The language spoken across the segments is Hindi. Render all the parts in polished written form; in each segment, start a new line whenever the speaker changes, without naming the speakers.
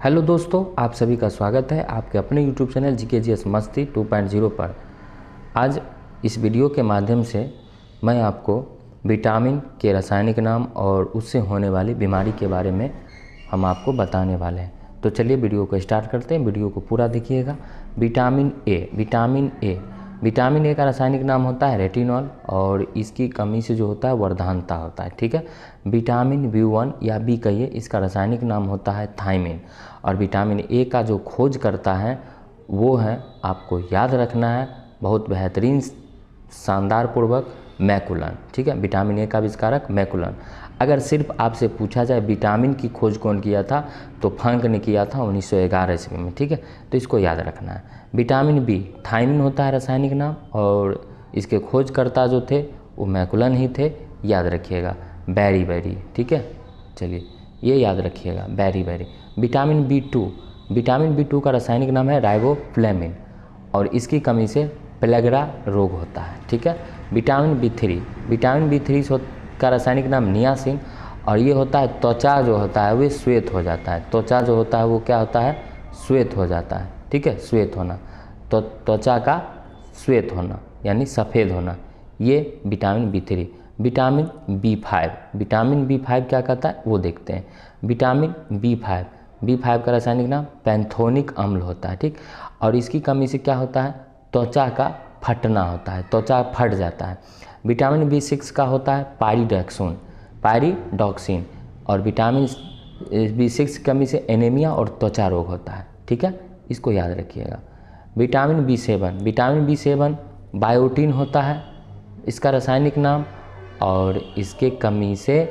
हेलो दोस्तों, आप सभी का स्वागत है आपके अपने यूट्यूब चैनल GKGS मस्ती 2.0 पर। आज इस वीडियो के माध्यम से मैं आपको विटामिन के रासायनिक नाम और उससे होने वाली बीमारी के बारे में हम आपको बताने वाले हैं। तो चलिए वीडियो को स्टार्ट करते हैं, वीडियो को पूरा देखिएगा। विटामिन ए का रासायनिक नाम होता है रेटिनॉल और इसकी कमी से जो होता है वर्धानता होता है। ठीक है। विटामिन B1 या बी कहिए, इसका रासायनिक नाम होता है थायमिन। और विटामिन ए का जो खोज करता है वो है, आपको याद रखना है बहुत बेहतरीन शानदार पूर्वक, मैकुलन। ठीक है। विटामिन ए का आविष्कारक मैकुलन। अगर सिर्फ आपसे पूछा जाए विटामिन की खोज कौन किया था, तो फंक ने किया था 1911 ईस्वी में। ठीक है। तो इसको याद रखना है। विटामिन बी थायमिन होता है रासायनिक नाम और इसके खोजकर्ता जो थे वो मैकुलन ही थे। याद रखिएगा बेरी। ठीक है। चलिए ये याद रखिएगा बेरी। विटामिन बी टू का रासायनिक नाम है राइबोफ्लेविन और इसकी कमी से पेलग्रा रोग होता है। ठीक है। विटामिन बी थ्री का रासायनिक नाम नियासिन और ये होता है त्वचा जो होता है वो श्वेत हो जाता है। त्वचा जो होता है वो क्या होता है, श्वेत हो जाता है। ठीक है। श्वेत होना, तो त्वचा का श्वेत होना यानी सफ़ेद होना, ये विटामिन बी3। विटामिन बी5 क्या कहता है वो देखते हैं। विटामिन बी5 का रासायनिक नाम पैंथोनिक अम्ल होता है। ठीक। और इसकी कमी से क्या होता है, त्वचा का फटना होता है, त्वचा फट जाता है। विटामिन बी6 का होता है पायरिडॉक्सिन और विटामिन बी6 की कमी से एनीमिया और त्वचा रोग होता है। ठीक है। इसको याद रखिएगा। विटामिन बी7 बायोटिन होता है इसका रासायनिक नाम और इसके कमी से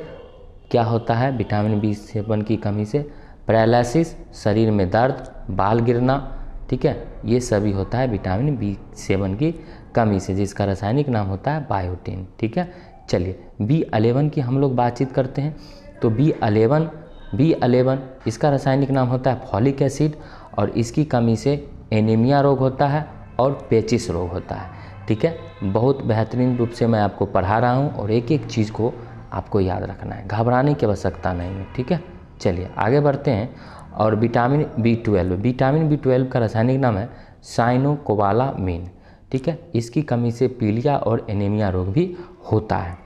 क्या होता है, विटामिन बी7 की कमी से पैरालिसिस, शरीर में दर्द, बाल गिरना। ठीक है। ये सभी होता है विटामिन बी7 की कमी से, जिसका रासायनिक नाम होता है बायोटिन। ठीक है। चलिए बी11 की हम लोग बातचीत करते हैं। तो बी11 इसका रासायनिक नाम होता है फॉलिक एसिड और इसकी कमी से एनीमिया रोग होता है और पेचिस रोग होता है। ठीक है। बहुत बेहतरीन रूप से मैं आपको पढ़ा रहा हूँ और एक एक चीज़ को आपको याद रखना है, घबराने की आवश्यकता नहीं है। ठीक है। चलिए आगे बढ़ते हैं। और विटामिन बी12 का रासायनिक नाम है साइनोकोबालामिन। ठीक है। इसकी कमी से पीलिया और एनीमिया रोग भी होता है।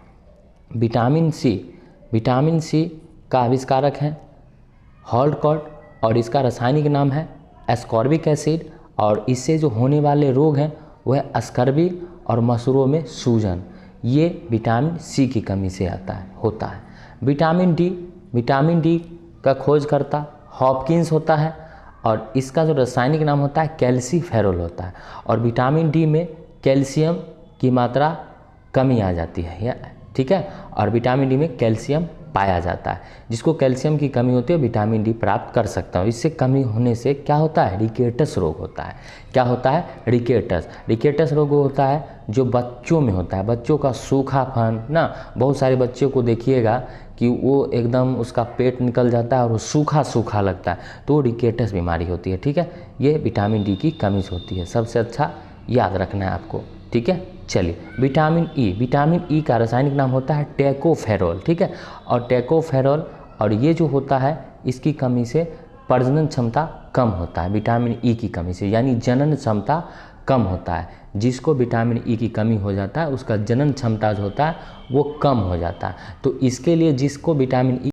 विटामिन सी का आविष्कारक है हॉल्डकॉट और इसका रासायनिक नाम है एस्कॉर्बिक एसिड और इससे जो होने वाले रोग हैं वह स्कर्वी और मसूड़ों में सूजन, ये विटामिन सी की कमी से होता है। विटामिन डी का खोजकर्ता हॉपकिंस होता है और इसका जो रासायनिक नाम होता है कैल्सीफेरॉल होता है। और विटामिन डी में कैल्शियम की मात्रा कमी आ जाती है। ठीक है। और विटामिन डी में कैल्शियम पाया जाता है। जिसको कैल्शियम की कमी होती है विटामिन डी प्राप्त कर सकता है। इससे कमी होने से क्या होता है, रिकेटस रोग होता है। क्या होता है, रिकेटस रोग होता है जो बच्चों में होता है। बच्चों का सूखापन ना, बहुत सारे बच्चों को देखिएगा कि वो एकदम उसका पेट निकल जाता है और वो सूखा लगता है, तो रिकेटस बीमारी होती है। ठीक है। ये विटामिन डी की कमी से होती है। सबसे अच्छा याद रखना है आपको। ठीक है। चलिए विटामिन ई का रासायनिक नाम होता है टेकोफेरॉल। ठीक है। और टेकोफेरॉल और ये जो होता है इसकी कमी से प्रजनन क्षमता कम होता है। विटामिन ई की कमी से यानी जनन क्षमता कम होता है। जिसको विटामिन ई की कमी हो जाता है उसका जनन क्षमता जो होता है वो कम हो जाता है। तो इसके लिए जिसको विटामिन ई